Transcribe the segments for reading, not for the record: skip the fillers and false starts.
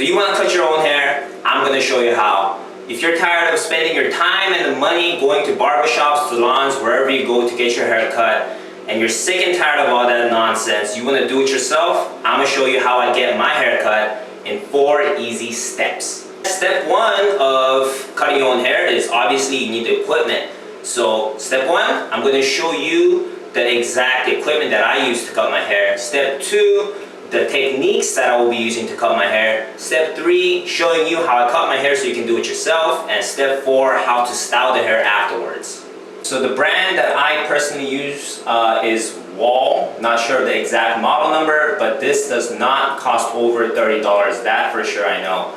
So you want to cut your own hair? I'm going to show you how. If you're tired of spending your time and the money going to barbershops, salons, wherever you go to get your hair cut, and you're sick and tired of all that nonsense, you want to do it yourself, I'm going to show you how I get my hair cut in 4 easy steps. Step 1 of cutting your own hair is obviously you need the equipment. So step 1, I'm going to show you the exact equipment that I use to cut my hair. Step 2, the techniques that I will be using to cut my hair. Step 3, showing you how I cut my hair so you can do it yourself. And step 4, how to style the hair afterwards. So the brand that I personally use is Wahl. Not sure the exact model number, but this does not cost over $30. That for sure I know.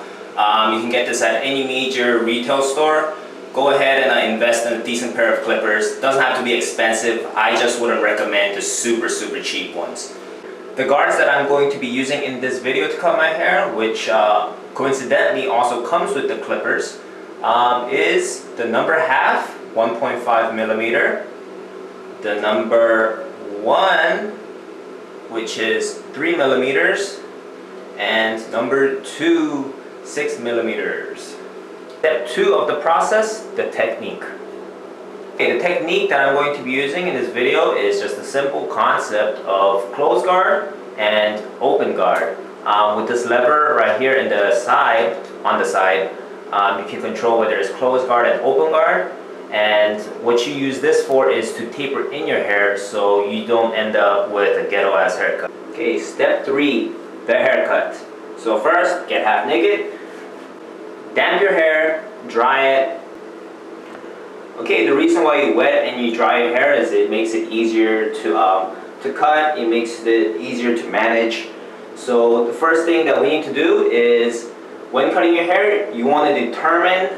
You can get this at any major retail store. Go ahead and invest in a decent pair of clippers. Doesn't have to be expensive. I just wouldn't recommend the super cheap ones. The guards that I'm going to be using in this video to cut my hair, which coincidentally also comes with the clippers, is the number half, 1.5 millimeter, the number 1, which is 3 millimeters, and number 2, 6 millimeters. Step 2 of the process, the technique. Okay, the technique that I'm going to be using in this video is just a simple concept of closed guard and open guard. With this lever right here in the side, on the side, you can control whether it's closed guard and open guard. And what you use this for is to taper in your hair so you don't end up with a ghetto ass haircut. Okay, step 3, the haircut. So first, get half naked, damp your hair, dry it. Okay, the reason why you wet and you dry your hair is it makes it easier to cut. It makes it easier to manage. So the first thing that we need to do is when cutting your hair, you want to determine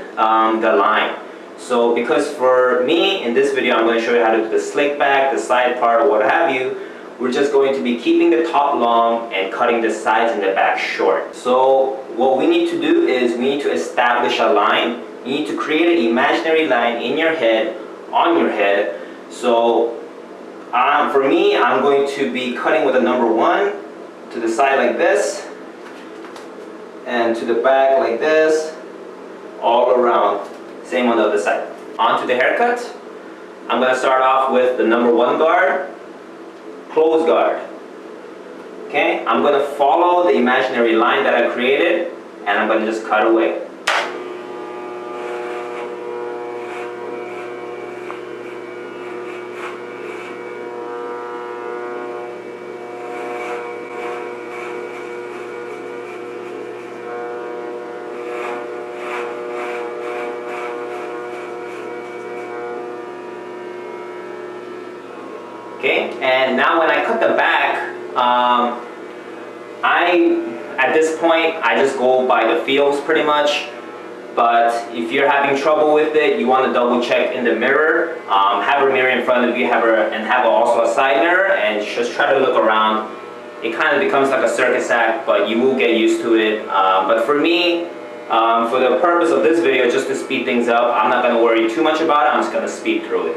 the line. So because for me in this video, I'm going to show you how to do the slick back, the side part, or what have you. We're just going to be keeping the top long and cutting the sides and the back short. So what we need to do is we need to establish a line. You need to create an imaginary line in your head, on your head. So for me, I'm going to be cutting with a number 1 to the side like this, and to the back like this, all around. Same on the other side. On to the haircut. I'm going to start off with the number 1 guard, closed guard. Okay, I'm going to follow the imaginary line that I created, and I'm going to just cut away. Okay, and now when I cut the back, at this point, I just go by the feels pretty much. But if you're having trouble with it, you want to double check in the mirror. Have a mirror in front of you, have also a side mirror, and just try to look around. It kind of becomes like a circus act, but you will get used to it. But for me, for the purpose of this video, just to speed things up, I'm not going to worry too much about it. I'm just going to speed through it.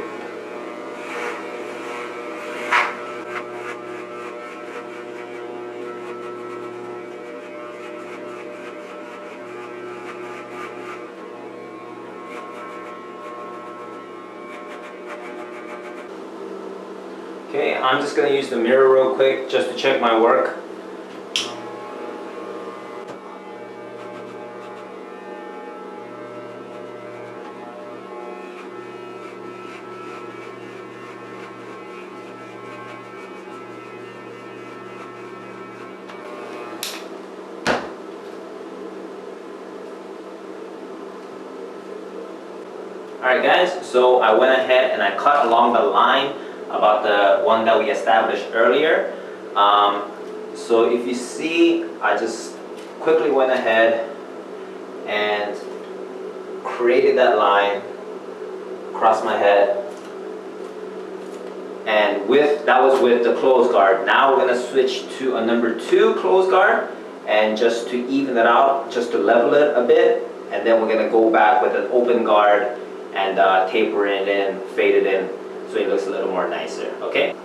Okay, I'm just going to use the mirror real quick just to check my work. Alright guys, so I went ahead and I cut along the line about the one that we established earlier. So if you see, I just quickly went ahead and created that line across my head, and that was with the closed guard. Now we're going to switch to a number 2 closed guard, and just to even it out, just to level it a bit, and then we're going to go back with an open guard and taper it in, fade it in, so it looks a little more nicer, okay?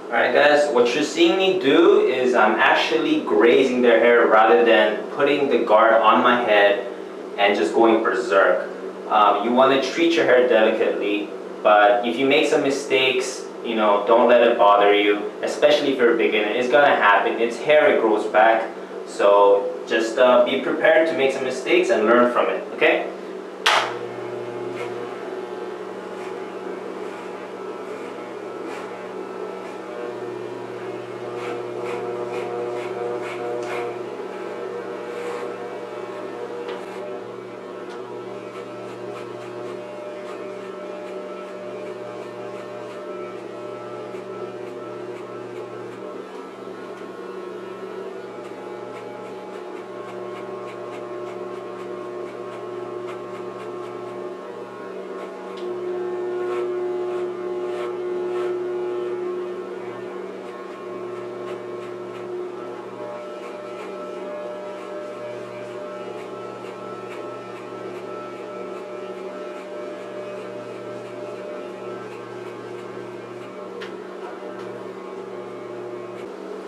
Alright guys, what you're seeing me do is I'm actually grazing their hair rather than putting the guard on my head and just going berserk. You want to treat your hair delicately, but if you make some mistakes, don't let it bother you, especially if you're a beginner. It's gonna happen. It's hair, it grows back. So just be prepared to make some mistakes and learn from it, okay?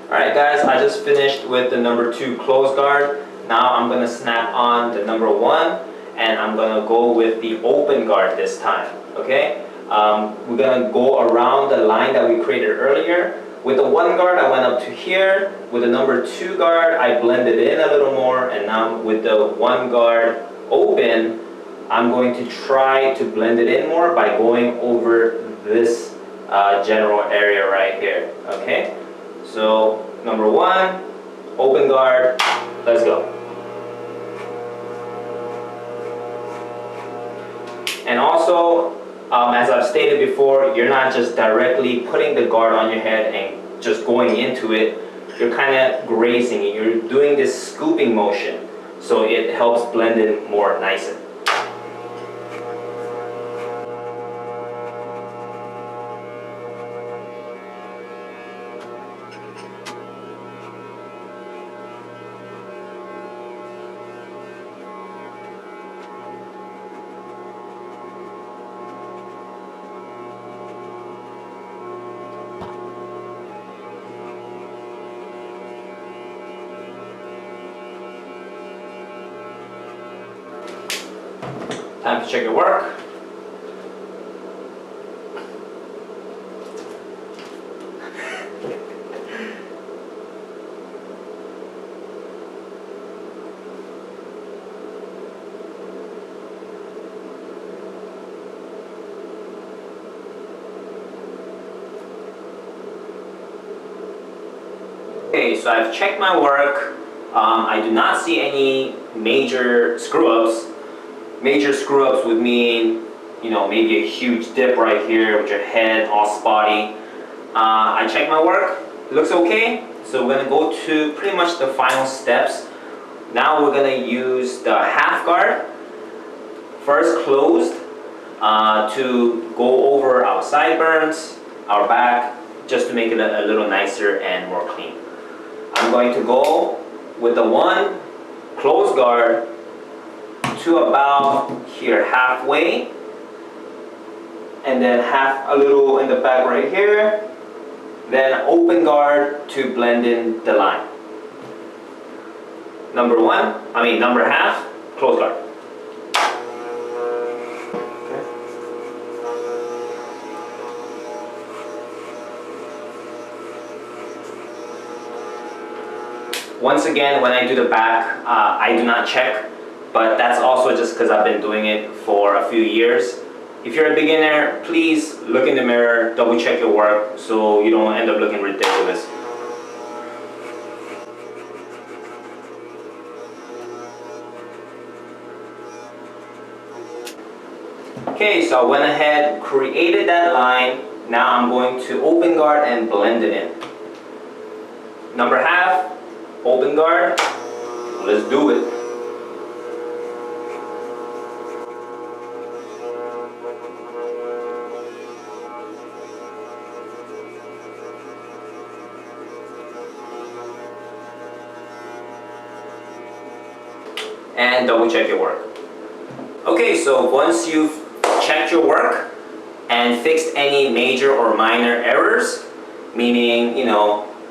Alright guys, I just finished with the number 2 close guard. Now I'm going to snap on the number 1 and I'm going to go with the open guard this time. Okay? We're going to go around the line that we created earlier. With the 1 guard I went up to here. With the number 2 guard I blended in a little more, and now with the 1 guard open I'm going to try to blend it in more by going over this general area right here. Okay? So, number 1, open guard, let's go. And also, as I've stated before, you're not just directly putting the guard on your head and just going into it. You're kind of grazing it. You're doing this scooping motion, so it helps blend in more nicer. Time to check your work. Okay, so I've checked my work. I do not see any major screw-ups. Major screw-ups would mean, maybe a huge dip right here with your head all spotty. I checked my work, it looks okay. So we're gonna go to pretty much the final steps. Now we're gonna use the half guard, first closed, to go over our sideburns, our back, just to make it a little nicer and more clean. I'm going to go with the 1 closed guard to about here, halfway, and then half a little in the back right here, then open guard to blend in the line. Number half, close guard. Okay. Once again, when I do the back, I do not check. But that's also just because I've been doing it for a few years. If you're a beginner, please look in the mirror, double check your work so you don't end up looking ridiculous. Okay, so I went ahead, created that line. Now I'm going to open guard and blend it in. Number half, open guard, let's do it. And double check your work. Okay, so once you've checked your work and fixed any major or minor errors, meaning,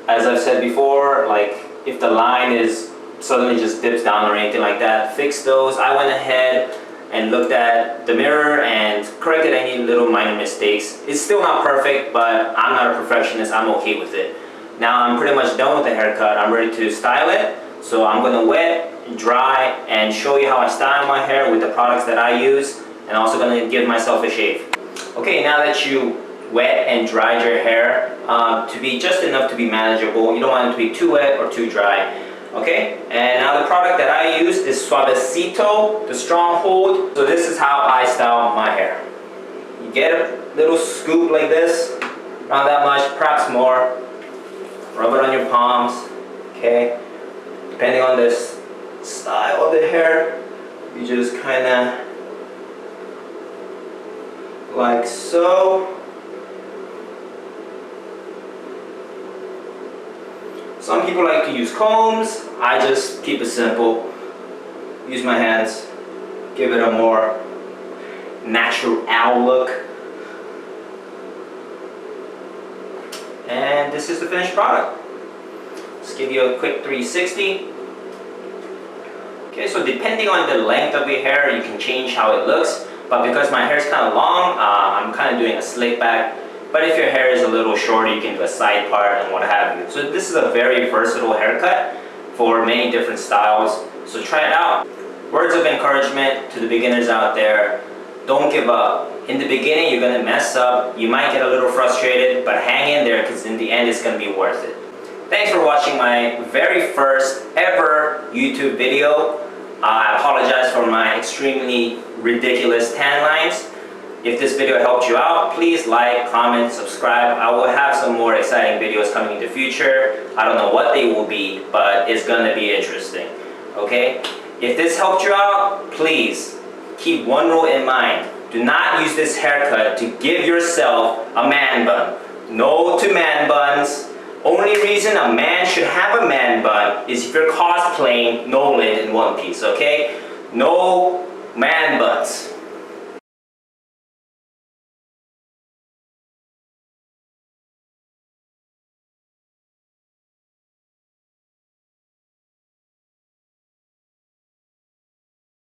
as I've said before, like if the line is suddenly just dips down or anything like that, fix those. I went ahead and looked at the mirror and corrected any little minor mistakes. It's still not perfect, but I'm not a perfectionist. I'm okay with it. Now I'm pretty much done with the haircut. I'm ready to style it. So I'm gonna wet, dry, and show you how I style my hair with the products that I use, and also gonna give myself a shave. Okay, now that you wet and dried your hair to be just enough to be manageable, you don't want it to be too wet or too dry. Okay, and now the product that I use is Suavecito, the Stronghold. So this is how I style my hair. You get a little scoop like this, around that much, perhaps more. Rub it on your palms, okay? Depending on this style of the hair, you just kind of like so. Some people like to use combs. I just keep it simple. Use my hands. Give it a more natural look. And this is the finished product. Let's give you a quick 360. Okay, so depending on the length of your hair, you can change how it looks. But because my hair is kind of long, I'm kind of doing a slick back. But if your hair is a little shorter, you can do a side part and what have you. So this is a very versatile haircut for many different styles. So try it out. Words of encouragement to the beginners out there. Don't give up. In the beginning, you're gonna mess up. You might get a little frustrated, but hang in there because in the end, it's gonna be worth it. Thanks for watching my very first ever YouTube video. I apologize for my extremely ridiculous tan lines. If this video helped you out, please like, comment, subscribe. I will have some more exciting videos coming in the future. I don't know what they will be, but it's gonna be interesting, okay? If this helped you out, please keep one rule in mind. Do not use this haircut to give yourself a man bun. No to man buns. Only reason a man should have a man bun is if you're cosplaying Nolan in One Piece, okay? No man buns.